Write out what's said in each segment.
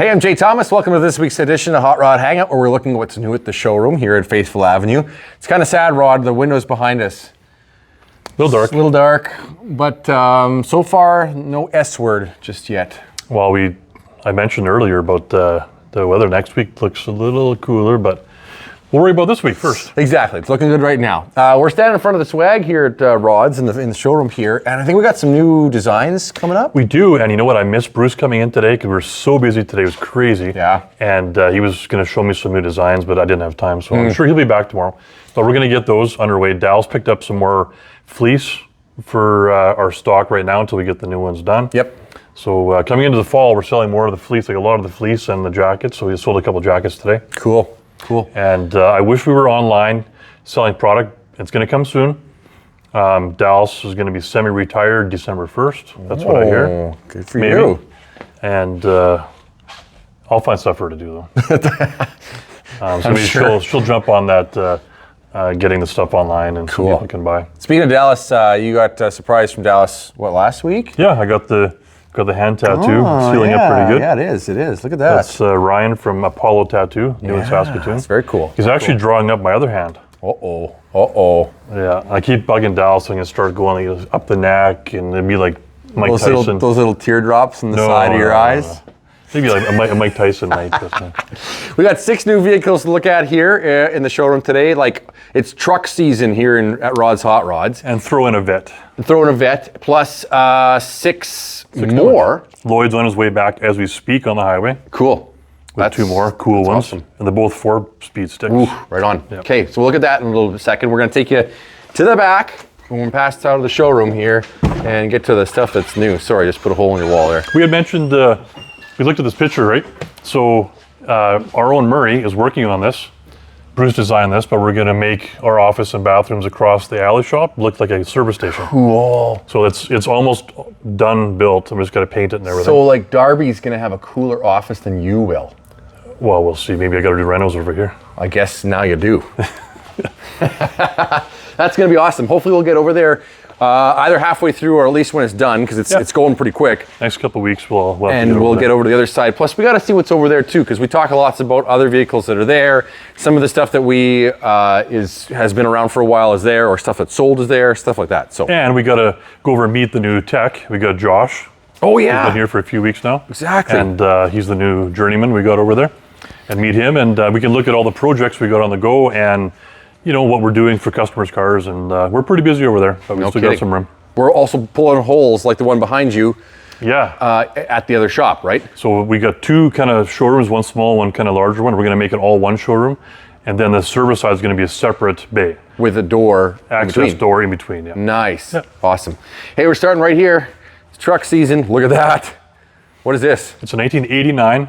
Hey, I'm Jay Thomas. Welcome to this week's edition of Hot Rod Hangout, where we're looking at what's new at the showroom here at Faithful Avenue. It's kind of sad, Rod. The window's behind us. A little dark. It's a little dark, but so far, no S word just yet. Well, I mentioned earlier about the weather next week looks a little cooler, but we'll worry about this week first. Exactly. It's looking good right now. We're standing in front of the swag here at Rod's in the showroom here, and I think we got some new designs coming up. We do, and you know what? I missed Bruce coming in today because we were so busy today. It was crazy. Yeah. And he was going to show me some new designs, but I didn't have time, so I'm sure he'll be back tomorrow. But we're going to get those underway. Dallas picked up some more fleece for our stock right now until we get the new ones done. Yep. So coming into the fall, we're selling more of the fleece, like a lot of the fleece and the jackets. So we sold a couple jackets today. Cool. And I wish we were online selling product. It's going to come soon. Dallas is going to be semi-retired December 1st. That's what I hear. Good for you. And I'll find stuff for her to do, though. So maybe she'll jump on that, getting the stuff online and so people can buy. Speaking of Dallas, you got a surprise from Dallas, last week? Yeah, I got the hand tattoo, sealing up pretty good. Yeah, it is. Look at that. That's Ryan from Apollo Tattoo, new in Saskatoon. That's very cool. He's actually drawing up my other hand. Uh-oh. Yeah, I keep bugging Dallas. I'm going to start going up the neck, and it'd be like Mike Tyson. Those little teardrops on the side of your eyes? Maybe like a Mike Tyson night. We got 6 new vehicles to look at here in the showroom today. Like, it's truck season here at Rod's Hot Rods. And throw in a vet. Plus 6 more. Lloyd's on his way back as we speak on the highway. Cool. With 2 more cool ones. Awesome. And they're both 4-speed sticks. Ooh, right on. Yep. Okay, so we'll look at that in a little second. We're going to take you to the back when we're past out of the showroom here and get to the stuff that's new. Sorry, I just put a hole in your wall there. We had mentioned, we looked at this picture, right? So our own Murray is working on this. Bruce designed this, but we're going to make our office and bathrooms across the alley shop look like a service station. Cool. So it's almost done built. I'm just going to paint it and everything. So like Darby's going to have a cooler office than you will. Well, we'll see. Maybe I got to do renos over here. I guess now you do. That's going to be awesome. Hopefully we'll get over there either halfway through or at least when it's done, because it's going pretty quick. Next couple of weeks we'll get over to the other side. Plus we got to see what's over there too, because we talk lots about other vehicles that are there. Some of the stuff that has been around for a while is there, or stuff that's sold is there, stuff like that. So and we got to go over and meet the new tech. We got Josh. Oh yeah, he's been here for a few weeks now. Exactly. And he's the new journeyman we got over there, and meet him, and we can look at all the projects we got on the go and what we're doing for customers' cars, and we're pretty busy over there, but we still got some room. We're also pulling holes like the one behind you. Yeah. At the other shop, right? So we got 2 kind of showrooms, one small, one kind of larger one. We're going to make it all one showroom, and then the service side is going to be a separate bay with a door, access door in between. Yeah. Nice. Yeah. Awesome. Hey, we're starting right here. It's truck season. Look at that. What is this? It's a 1989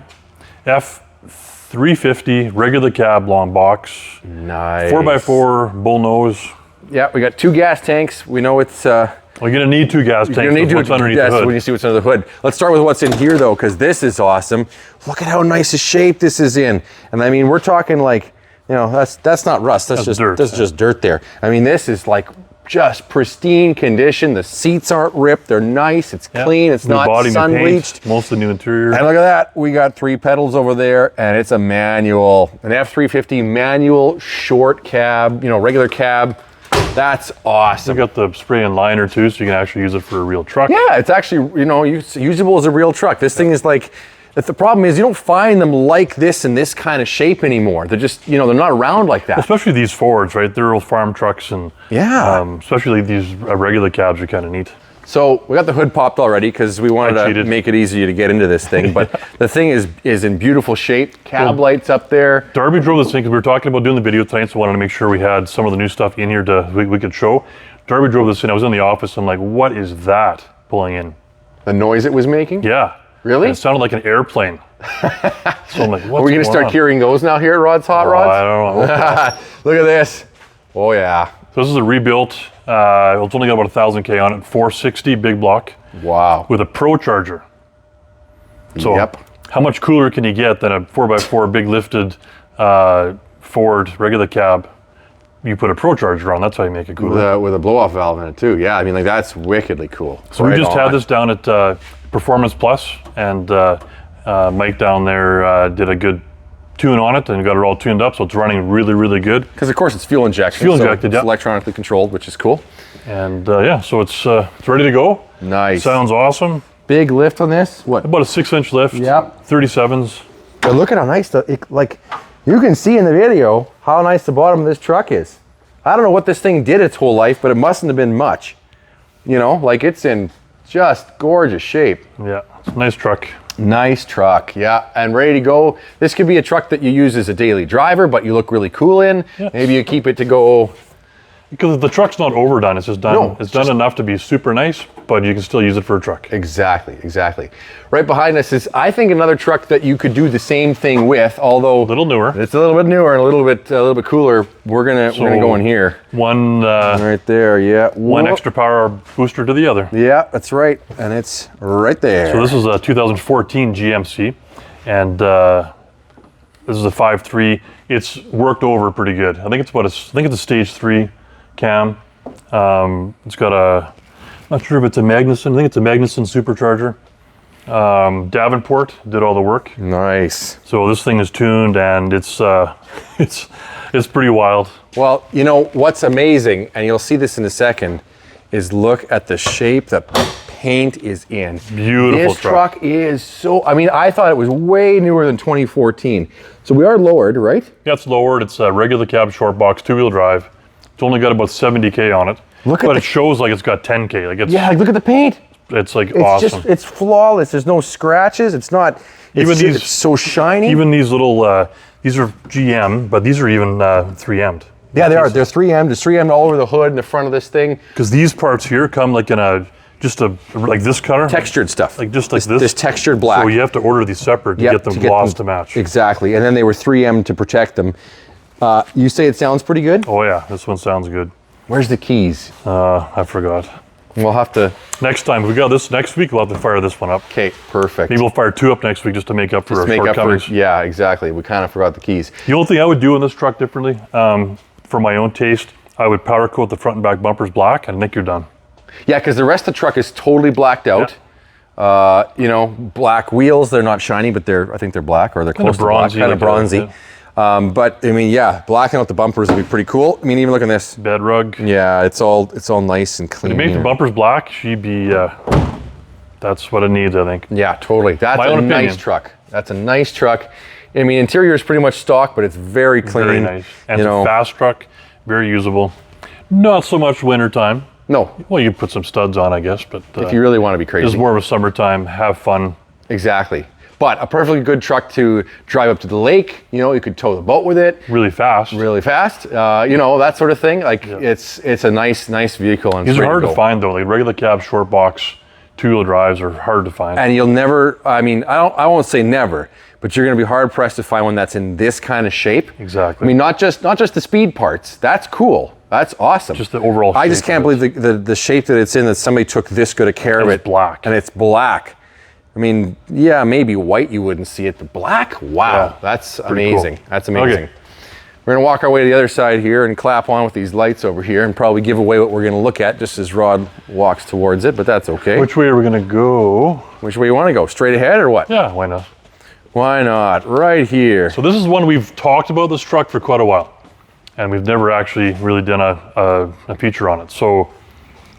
F350 regular cab long box. Nice. 4x4 bull nose. Yeah, we got 2 gas tanks. We know it's. Well, you're gonna need 2 gas tanks. You're gonna need what's underneath the hood. When you see what's under the hood. Let's start with what's in here though, because this is awesome. Look at how nice a shape this is in. And I mean, we're talking like, that's not rust. That's just dirt. That's just dirt there. I mean, this is like just pristine condition. The seats aren't ripped. They're nice. It's clean. It's not sun bleached. Most of the new interior. And look at that. We got 3 pedals over there, and it's a manual, an F350 manual short cab. Regular cab. That's awesome. We got the spray and liner too, so you can actually use it for a real truck. Yeah, it's actually usable as a real truck. This thing is like. The problem is you don't find them like this in this kind of shape anymore. They're just, they're not around like that. Especially these Fords, right? They're real farm trucks, and especially these regular cabs are kind of neat. So we got the hood popped already because we wanted to make it easier to get into this thing. But the thing is in beautiful shape. Cab lights up there. Darby drove this thing because we were talking about doing the video tonight, so I wanted to make sure we had some of the new stuff in here we could show. Darby drove this in. I was in the office. I'm like, what is that pulling in? The noise it was making? Yeah. Really? And it sounded like an airplane. So I'm like, what's Are we going to start carrying those now here at Rod's Hot Rods? I don't know. Look at this. Oh, yeah. So this is a rebuilt. It's only got about 1,000 K on it. 460 big block. Wow. With a Pro Charger. So how much cooler can you get than a 4x4 big lifted Ford regular cab? You put a Pro Charger on, that's how you make it cooler. With a blow-off valve in it too. Yeah, I mean, like, that's wickedly cool. So we just had this down at Performance Plus, and Mike down there did a good tune on it and got it all tuned up, so it's running really, really good. Because of course it's fuel injection. Fuel injected, it's electronically controlled, which is cool. And yeah, so it's ready to go. Nice. Sounds awesome. Big lift on this. What? About a 6-inch lift. Yep. 37s. But look at how nice like you can see in the video how nice the bottom of this truck is. I don't know what this thing did its whole life, but it mustn't have been much. You know, like it's in just gorgeous shape. Yeah, it's a nice truck. Nice truck, yeah, and ready to go. This could be a truck that you use as a daily driver, but you look really cool in. Yes. Maybe you keep it to go. Because the truck's not overdone, it's just done. No, it's done enough to be super nice, but you can still use it for a truck. Exactly, exactly. Right behind us is, I think, another truck that you could do the same thing with, although a little newer. It's a little bit newer and a little bit cooler. We're gonna go in here. One right there, yeah. One extra power booster to the other. Yeah, that's right, and it's right there. So this is a 2014 GMC, and this is a 5.3. It's worked over pretty good. I think it's a stage 3 cam. It's got I'm not sure if it's a Magnuson. I think it's a Magnuson supercharger. Davenport did all the work. Nice. So this thing is tuned, and it's pretty wild. Well, you know what's amazing, and you'll see this in a second, is look at the shape the paint is in. Beautiful this truck is so. I mean, I thought it was way newer than 2014. So we are lowered, right? Yeah, it's lowered. It's a regular cab short box, 2-wheel drive. It's only got about 70K on it. But it shows like it's got 10K. Like it's, yeah, look at the paint. It's like awesome. It's flawless. There's no scratches. It's not. It's so shiny. Even these little. These are GM, but these are even 3M'd. Yeah, they are. They're 3M'd. There's 3M'd all over the hood and the front of this thing. Because these parts here come like in like this color. Textured stuff. Like just like this. This textured black. So you have to order these separate to get them gloss to match. Exactly. And then they were 3M'd to protect them. You say it sounds pretty good? Oh yeah, this one sounds good. Where's the keys? I forgot. We'll have to. Next time, we got this next week, we'll have to fire this one up. Okay, perfect. Maybe we'll fire 2 up next week just to make up for our shortcomings. Yeah, exactly. We kind of forgot the keys. The only thing I would do in this truck differently, for my own taste, I would powder coat the front and back bumpers black, and I think you're done. Yeah, because the rest of the truck is totally blacked out. Yeah. You know, black wheels. They're not shiny, but I think they're black, or they're close to black, kind of bronzy. Yeah. But I mean, yeah, blacking out the bumpers would be pretty cool. I mean, even look at this bed rug. Yeah, it's all nice and clean. If you make the bumpers black, she'd be. That's what it needs, I think. Yeah, totally. That's a nice truck. That's a nice truck. I mean, interior is pretty much stock, but it's very clean. Very nice. And it's a fast truck, very usable. Not so much wintertime. No. Well, you put some studs on, I guess, but if you really want to be crazy, this is more of a summertime, have fun. Exactly. But a perfectly good truck to drive up to the lake. You know, you could tow the boat with it. Really fast. Really fast. You know, that sort of thing. Like it's a nice vehicle. And these are hard to find though. Like regular cab short box 2-wheel drives are hard to find. And you'll never. I mean, I won't say never, but you're going to be hard pressed to find one that's in this kind of shape. Exactly. I mean, not just the speed parts. That's cool. That's awesome. Just the overall. I just can't believe the shape that it's in. That somebody took this good a care of it. It's black. And it's black. I mean, yeah, maybe white you wouldn't see it, but black? Wow, yeah, that's amazing. Cool. That's amazing. Okay. We're gonna walk our way to the other side here and clap on with these lights over here and probably give away what we're gonna look at just as Rod walks towards it, but that's okay. Which way are we gonna go? Which way you wanna go? Straight ahead or what? Yeah, why not? Why not? Right here. So this is one we've talked about this truck for quite a while, and we've never actually really done a feature on it. So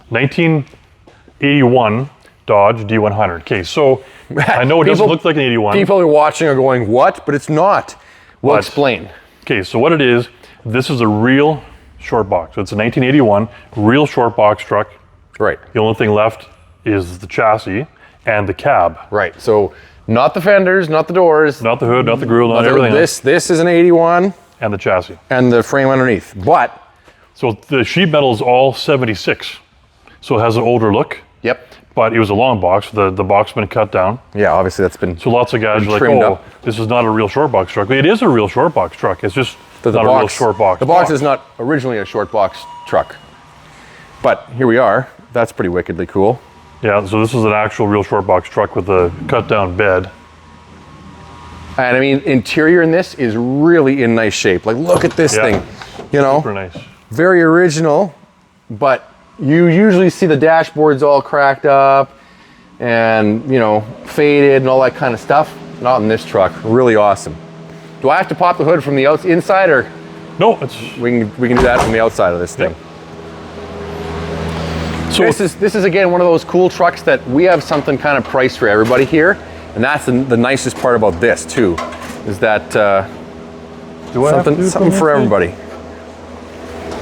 1981 Dodge D100. Okay, so I know it doesn't look like an 81. People are watching are going, what? But it's not. We'll explain. Okay, so what it is, this is a real short box. So it's a 1981 real short box truck. Right. The only thing left is the chassis and the cab. Right, so not the fenders, not the doors. Not the hood, not the grille, not everything else. This is an 81. And the chassis. And the frame underneath, but. So the sheet metal is all 76. So it has an older look. Yep. But it was a long box. The box has been cut down. Yeah, obviously that's been. So lots of guys are like, oh, this is not a real short box truck. It is a real short box truck. It's just not a real short box. The box is not originally a short box truck. But here we are. That's pretty wickedly cool. Yeah, so this is an actual real short box truck with a cut down bed. And I mean, interior in this is really in nice shape. Like, look at this thing. You know, super nice. Very original, but you usually see the dashboards all cracked up and, you know, faded and all that kind of stuff. Not in this truck. Really awesome. Do I have to pop the hood from the inside, or No, it's we can do that from the outside of this thing? so This is again one of those cool trucks that we have something kind of priced for everybody here, and that's the nicest part about this too, is that something for everybody.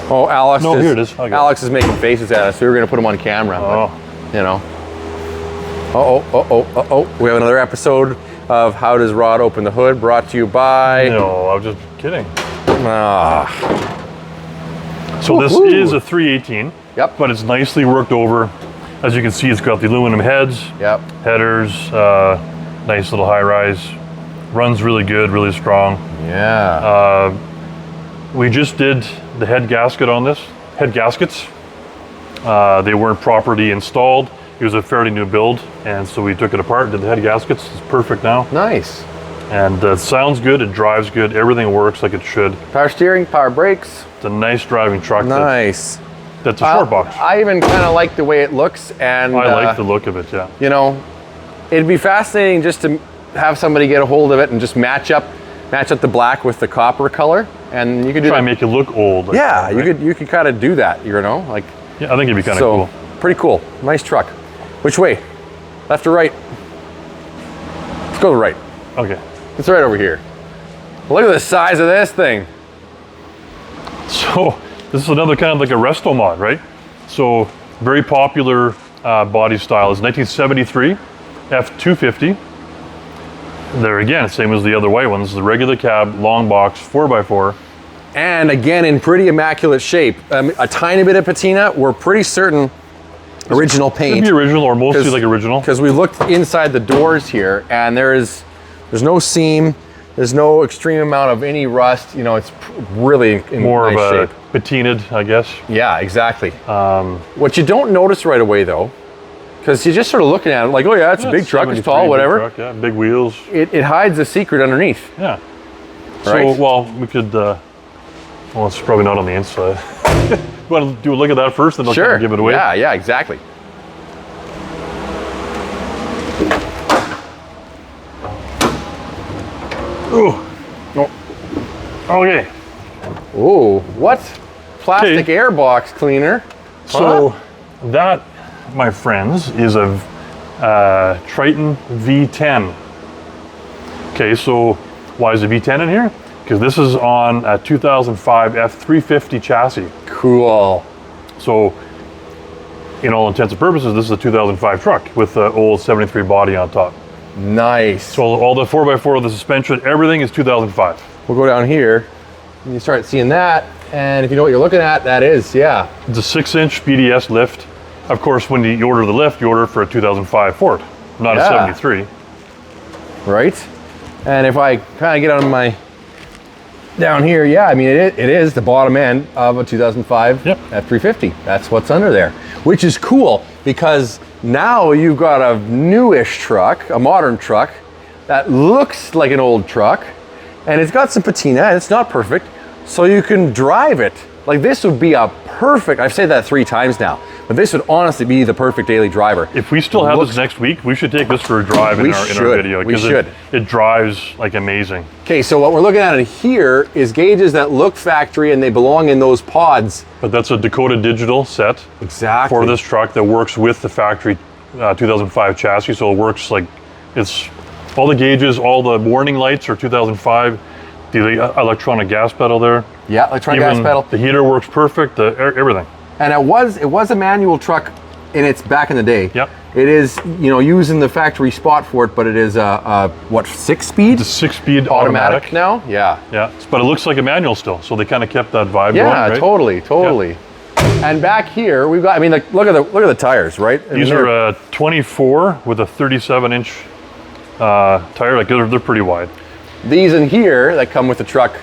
Oh, Alex! No, here it is. Okay. Alex is making faces at us. So we were going to put him on camera. Oh. But, you know. We have another episode of How Does Rod Open the Hood, brought to you by... No, I was just kidding. So Woo-hoo. this is a 318. Yep. But it's nicely worked over. As you can see, it's got the aluminum heads, Yep. headers, nice little high rise. Runs really good, really strong. Yeah. We just did the head gasket on this, head gaskets. They weren't properly installed. It was a fairly new build, and so we took it apart, did the head gaskets. It's perfect now. Nice. And it sounds good, it drives good, everything works like it should. Power steering, power brakes. It's a nice driving truck. Nice. That's a short box. I even kind of like the way it looks, and I like the look of it, yeah. you know, it'd be fascinating just to have somebody get a hold of it and just match up the black with the copper color, and you could do Try and make it look old. Like yeah, that, right? you could kind of do that, you know, like. Yeah, I think it'd be kind of So cool. pretty cool. Nice truck. Which way? Left or right? Let's go to the right. Okay. It's right over here. Look at the size of this thing. So this is another kind of like a resto mod, right? So very popular body style is 1973 F250. There again, same as the other white ones, the regular cab, long box, 4x4. And again, in pretty immaculate shape. A tiny bit of patina. We're pretty certain original paint. Could be original or mostly like original. Because we looked inside the doors here, and there's no seam. There's no extreme amount of any rust. You know, it's really in More nice of a shape. patinaed, I guess. Yeah, exactly. What you don't notice right away, though, because you're just sort of looking at it like, oh yeah, it's a big truck, it's 73, tall, big whatever. truck, yeah, big wheels. It hides a secret underneath. Yeah. Right. So, well, we could, well, it's probably not on the inside. You want to do a look at that first, and I'll kind of give it away? Yeah, exactly. Ooh. Oh. Okay. Ooh, what? Plastic airbox cleaner. So that, my friends, is a Triton V10. Okay, so why is the V10 in here? Because this is on a 2005 F350 chassis. Cool. So, in all intents and purposes, this is a 2005 truck with the old 73 body on top. Nice. So all the 4x4, the suspension, everything is 2005. We'll go down here and you start seeing that. And if you know what you're looking at, that is, yeah. It's a 6-inch BDS lift. Of course, when you order the lift, you order for a 2005 Ford, not a 73. Right? And if I kind of get on my, down here, yeah, I mean, it is the bottom end of a 2005 F350. That's what's under there, which is cool because now you've got a newish truck, a modern truck that looks like an old truck, and it's got some patina and it's not perfect, so you can drive it. Like this would be a perfect, I've said that 3 times now, but this would honestly be the perfect daily driver. If we still have this next week, we should take this for a drive in our video. We should. It drives like amazing. Okay, so what we're looking at in here is gauges that look factory and they belong in those pods. But that's a Dakota Digital set for this truck that works with the factory 2005 chassis. So it works like, it's all the gauges, all the warning lights are 2005. The electronic gas pedal there. Yeah, electronic gas pedal. The heater works perfect, everything. And it was a manual truck in its back in the day. Yep. It is, you know, using the factory spot for it, but it is what, 6-speed? It's a 6-speed automatic now? Yeah. Yeah, but it looks like a manual still, so they kind of kept that vibe going, Yeah, right? totally. Yeah. And back here, we've got, I mean, like, look at the tires, right? These are 24 with a 37-inch tire, like they're pretty wide. These in here that come with the truck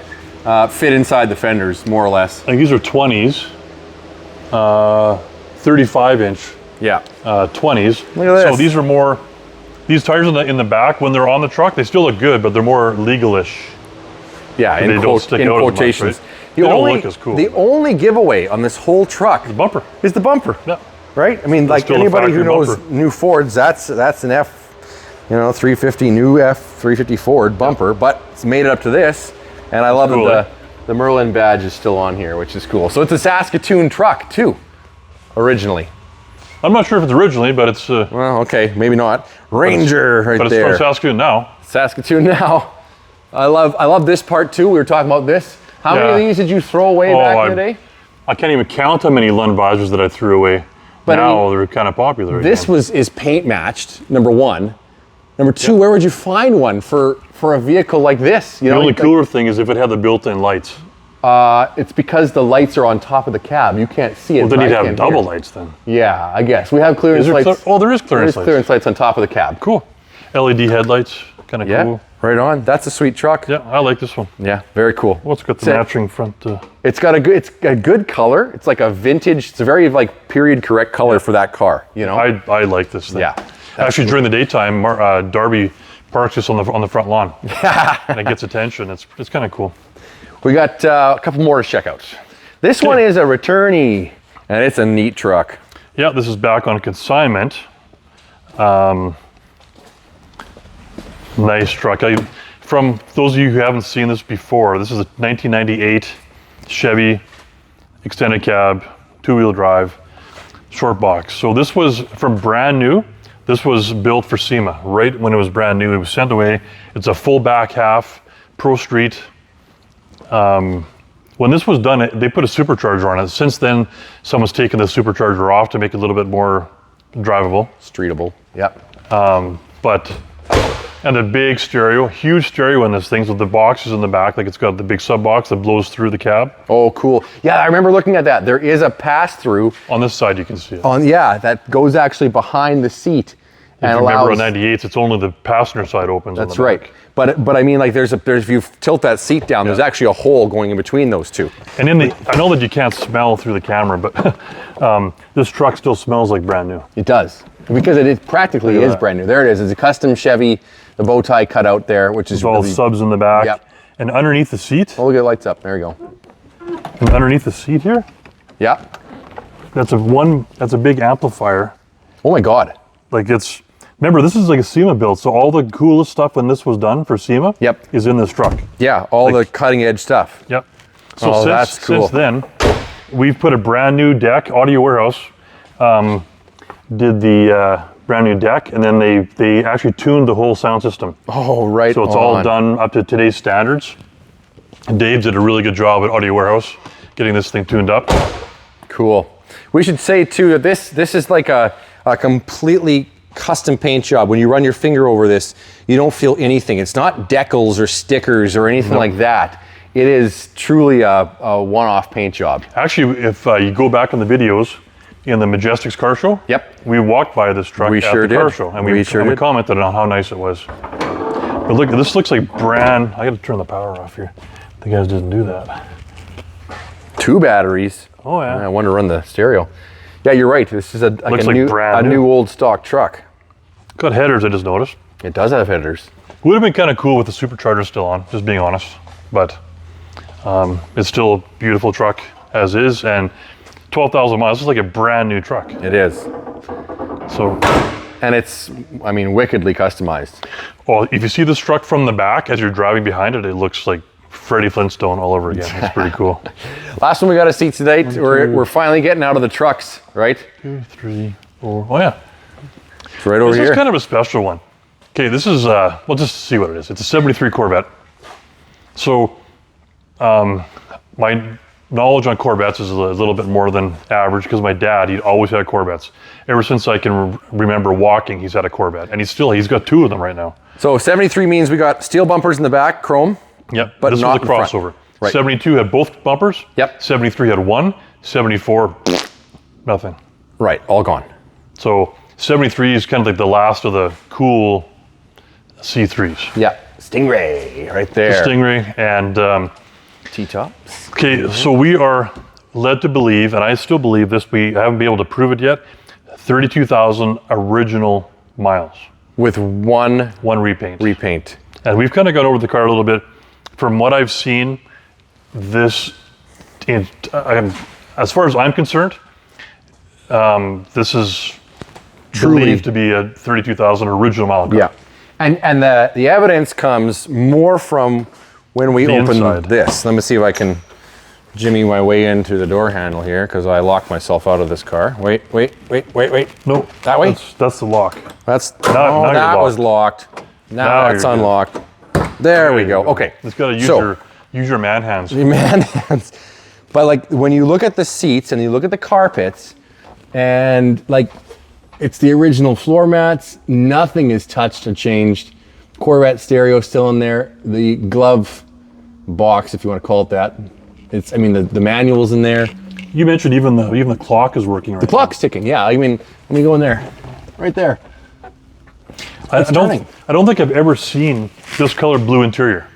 fit inside the fenders, more or less. I think these are 20s, 35-inch. Yeah. 20s. Look at this. So these are more, these tires in the back, when they're on the truck, they still look good, but they're more legalish. Yeah, in quotations. They don't look as cool. The only giveaway on this whole truck The bumper. is the bumper. Yeah. Right? I mean, like still a anybody who factory knows bumper. new Fords, that's an you know, 350 new F350 Ford bumper, but it's made it up to this. And I love cool, that the Merlin badge is still on here, which is cool. So it's a Saskatoon truck too, originally. I'm not sure if it's originally, but it's... Well, okay, maybe not. Ranger right but there. But it's from Saskatoon now. Saskatoon now. I love this part too. We were talking about this. How many of these did you throw away back in the day? I can't even count how many Lund visors that I threw away. But now they're kind of popular This again. is paint matched, number one. Number two, where would you find one for a vehicle like this? You The know, only cooler thing is if it had the built-in lights. It's because the lights are on top of the cab. You can't see it. Well, then you'd have double lights then. Yeah, I guess. We have clearance lights. There is clearance lights. Clearance lights on top of the cab. Cool. LED headlights, kind of cool. Right on. That's a sweet truck. Yeah, I like this one. Yeah, very cool. Well, it's got the matching front. It's got a good color. It's like a vintage. It's a very like period correct color for that car. You know. I like this thing. Yeah. Actually, during the daytime, Darby parks this on the front lawn, and it gets attention. It's kind of cool. We got a couple more to check out. This one is a returnee, and it's a neat truck. Yeah, this is back on consignment. Nice truck. From those of you who haven't seen this before, this is a 1998 Chevy extended cab, two-wheel drive, short box. So this was from brand new. This was built for SEMA right when it was brand new. It was sent away. It's a full back half, Pro Street. When this was done, they put a supercharger on it. Since then, someone's taken the supercharger off to make it a little bit more drivable. Streetable. Yep. And a big stereo, huge stereo in this thing with the boxes in the back. Like it's got the big sub box that blows through the cab. Oh, cool. Yeah, I remember looking at that. There is a pass-through. On this side, you can see it. That goes actually behind the seat. If you remember on 98s, it's only the passenger side opens. That's right. But I mean, like there's if you tilt that seat down, there's actually a hole going in between those two. And I know that you can't smell through the camera, but this truck still smells like brand new. It does, because it practically is brand new. There it is. It's a custom Chevy, the bow tie cut out there, which is all subs in the back. Yep. And underneath the seat. Oh, look at it lights up. There you go. And underneath the seat here. Yeah. That's a big amplifier. Oh my God. Remember, this is like a SEMA build, so all the coolest stuff when this was done for SEMA is in this truck. Yeah, all the cutting edge stuff. Yep. So that's cool. Since then, we've put a brand new deck. Audio Warehouse did the brand new deck, and then they actually tuned the whole sound system. Oh, right. So it's all done up to today's standards. Dave did a really good job at Audio Warehouse getting this thing tuned up. Cool. We should say too that this is like a completely custom paint job. When you run your finger over this, you don't feel anything. It's not decals or stickers or anything like that. It is truly a one-off paint job. Actually, if you go back on the videos in the Majestics car show, we walked by this truck at the car show, and we commented on how nice it was. But look, this looks like brand. I got to turn the power off here. The guys didn't do that. 2 batteries. Oh yeah. I want to run the stereo. Yeah, you're right. This is a new old stock truck. Got headers, I just noticed. It does have headers. Would have been kind of cool with the supercharger still on, just being honest. But it's still a beautiful truck as is, and 12,000 miles. This is like a brand new truck. It is. So, and it's, I mean, wickedly customized. Well, if you see this truck from the back as you're driving behind it, it looks like Freddie Flintstone all over again. It's pretty cool. Last one we got to see today. We're finally getting out of the trucks, right? 2, 3, 4. Oh yeah. It's right over here. This is kind of a special one. Okay, this is, we'll just see what it is. It's a 73 Corvette. So, my knowledge on Corvettes is a little bit more than average because my dad, he'd always had Corvettes. Ever since I can remember walking, he's had a Corvette. And he's got 2 of them right now. So 73 means we got steel bumpers in the back, chrome. Yep, but this not was a crossover. Right. 72 had both bumpers. Yep. 73 had 1. 74, nothing. Right, all gone. So 73 is kind of like the last of the cool C3s. Yeah, Stingray right there. The Stingray and T-tops. Okay, so we are led to believe, and I still believe this, we haven't been able to prove it yet, 32,000 original miles. With one repaint. Repaint. And we've kind of gone over the car a little bit. From what I've seen, this, as far as I'm concerned, this is truly believed to be a 32,000 original mile car. Yeah. And the evidence comes more from when we open inside. this. Let me see if I can jimmy my way into the door handle here, because I locked myself out of this car. Wait. No, That way? That's the lock. That's now you're that was locked. Now that's you're good. unlocked. There we go. Okay. It's got to use your man hands. Man hands. But like when you look at the seats and you look at the carpets, and like it's the original floor mats, nothing is touched or changed. Corvette stereo still in there. The glove box, if you want to call it that. The manual's in there. You mentioned even the clock is working right. The clock's ticking. Yeah, I mean, let me go in there. Right there. I don't think I've ever seen this color blue interior.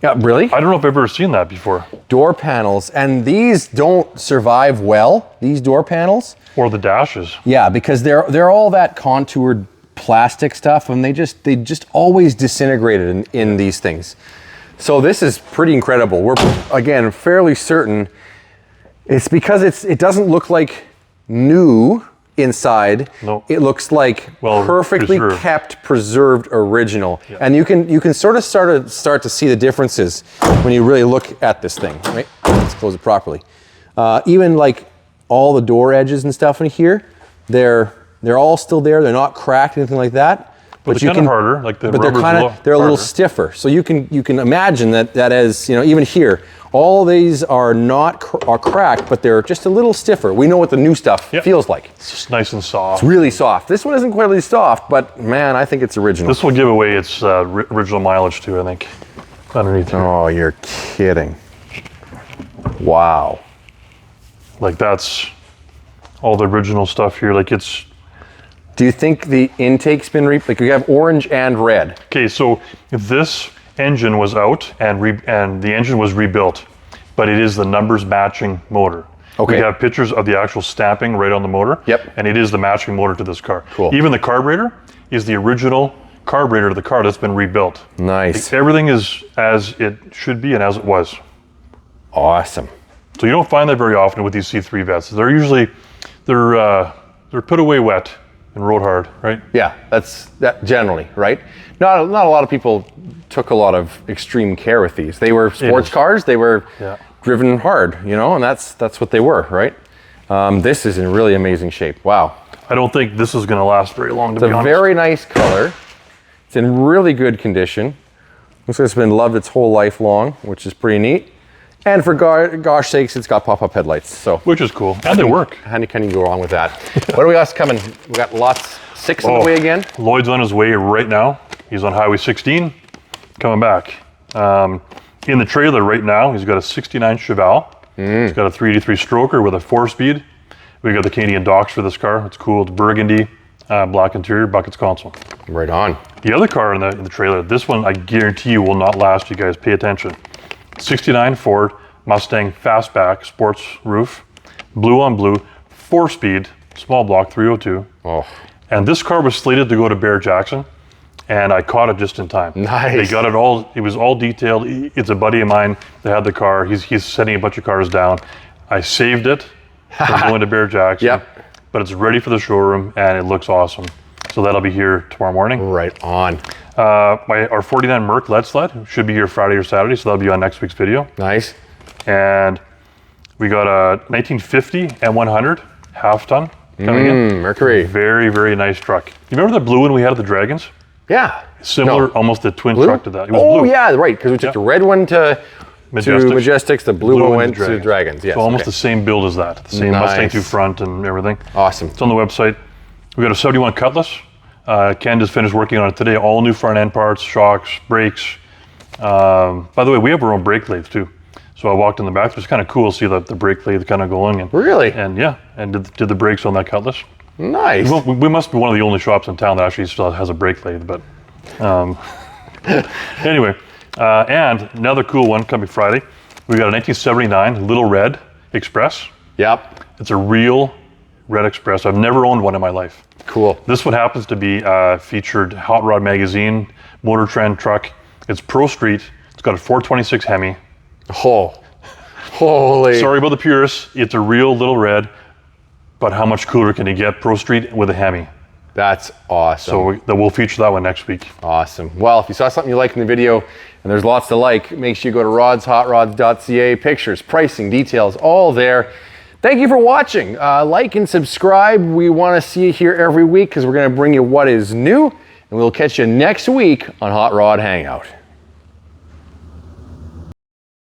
Yeah, really? I don't know if I've ever seen that before. Door panels, and these don't survive well, these door panels. Or the dashes. Yeah, because they're all that contoured plastic stuff, and they just always disintegrated in these things. So this is pretty incredible. We're, again, fairly certain it's because it doesn't look like new inside. No. It looks like perfectly preserved original. Yeah. And you can sort of start to see the differences when you really look at this thing. Right? Let's close it properly. Even like all the door edges and stuff in here, they're all still there. They're not cracked, anything like that. But they're kind of harder, like the but they're a little stiffer. So you can imagine that as, even here, all these are cracked, but they're just a little stiffer. We know what the new stuff feels like. It's just nice and soft. It's really soft. This one isn't quite really soft, but man, I think it's original. This will give away its original mileage too, I think, underneath here. Oh, you're kidding. Wow. Like that's all the original stuff here. Like it's. Do you think the intake's been like we have orange and red? Okay, so this engine was out and the engine was rebuilt, but it is the numbers matching motor. Okay. We have pictures of the actual stamping right on the motor. Yep. And it is the matching motor to this car. Cool. Even the carburetor is the original carburetor of the car that's been rebuilt. Nice. Everything is as it should be and as it was. Awesome. So you don't find that very often with these C3 vets. They're usually they're put away wet and rode hard, right? Yeah, that's that generally, right? Not a lot of people took a lot of extreme care with these. They were sports cars. They were driven hard, and that's what they were, right? This is in really amazing shape. Wow. I don't think this is going to last very long, to be honest. It's a very nice color. It's in really good condition. Looks like it's been loved its whole life long, which is pretty neat. And for gosh sakes, it's got pop-up headlights. So which is cool, and they work. How can you go wrong with that? What do we got coming? We got lots 6 on the way again. Lloyd's on his way right now. He's on Highway 16, coming back. In the trailer right now, he's got a 69 Cheval. He's got a 383 stroker with a 4-speed. We got the Canadian docks for this car. It's cool. It's burgundy, black interior, buckets console. Right on. The other car in the trailer, this one I guarantee you will not last. You guys pay attention. 69 Ford Mustang Fastback sports roof, blue on blue, 4-speed, small block 302. Oh. And this car was slated to go to Bear Jackson, and I caught it just in time. Nice. They got it all. It was all detailed. It's a buddy of mine that had the car. He's setting a bunch of cars down. I saved it from going to Bear Jackson. Yep. But it's ready for the showroom, and it looks awesome. So that'll be here tomorrow morning. Right on. Our 49 Merc lead sled should be here Friday or Saturday, so that'll be on next week's video. Nice. And we got a 1950 M100 half ton coming in. Mercury. Very, very nice truck. You remember the blue one we had at the Dragons? Yeah. Similar, almost a twin blue? truck to that. It was blue. Yeah, right, because we took the red one to Majestics, the blue one went to Dragons. Yes. So almost the same build as that. The same Mustang 2 front and everything. Awesome. It's on the website. We got a 71 Cutlass. Ken just finished working on it today. All new front end parts, shocks, brakes. By the way, we have our own brake lathe too. So I walked in the back. It was kind of cool to see the brake lathe kind of going. And, really? And did the brakes on that Cutlass. Nice. We must be one of the only shops in town that actually still has a brake lathe. But anyway, and another cool one coming Friday. We got a 1979 Little Red Express. Yep. It's a real Red Express. I've never owned one in my life. Cool. This one happens to be featured Hot Rod Magazine, Motor Trend truck. It's Pro Street. It's got a 426 Hemi. Oh, holy. Sorry about the purists. It's a real Little Red, but how much cooler can you get Pro Street with a Hemi? That's awesome. So we'll feature that one next week. Awesome. Well, if you saw something you liked in the video, and there's lots to like, make sure you go to Rodshotrods.ca. Pictures, pricing, details, all there. Thank you for watching. Like and subscribe. We want to see you here every week because we're going to bring you what is new, and we'll catch you next week on Hot Rod Hangout.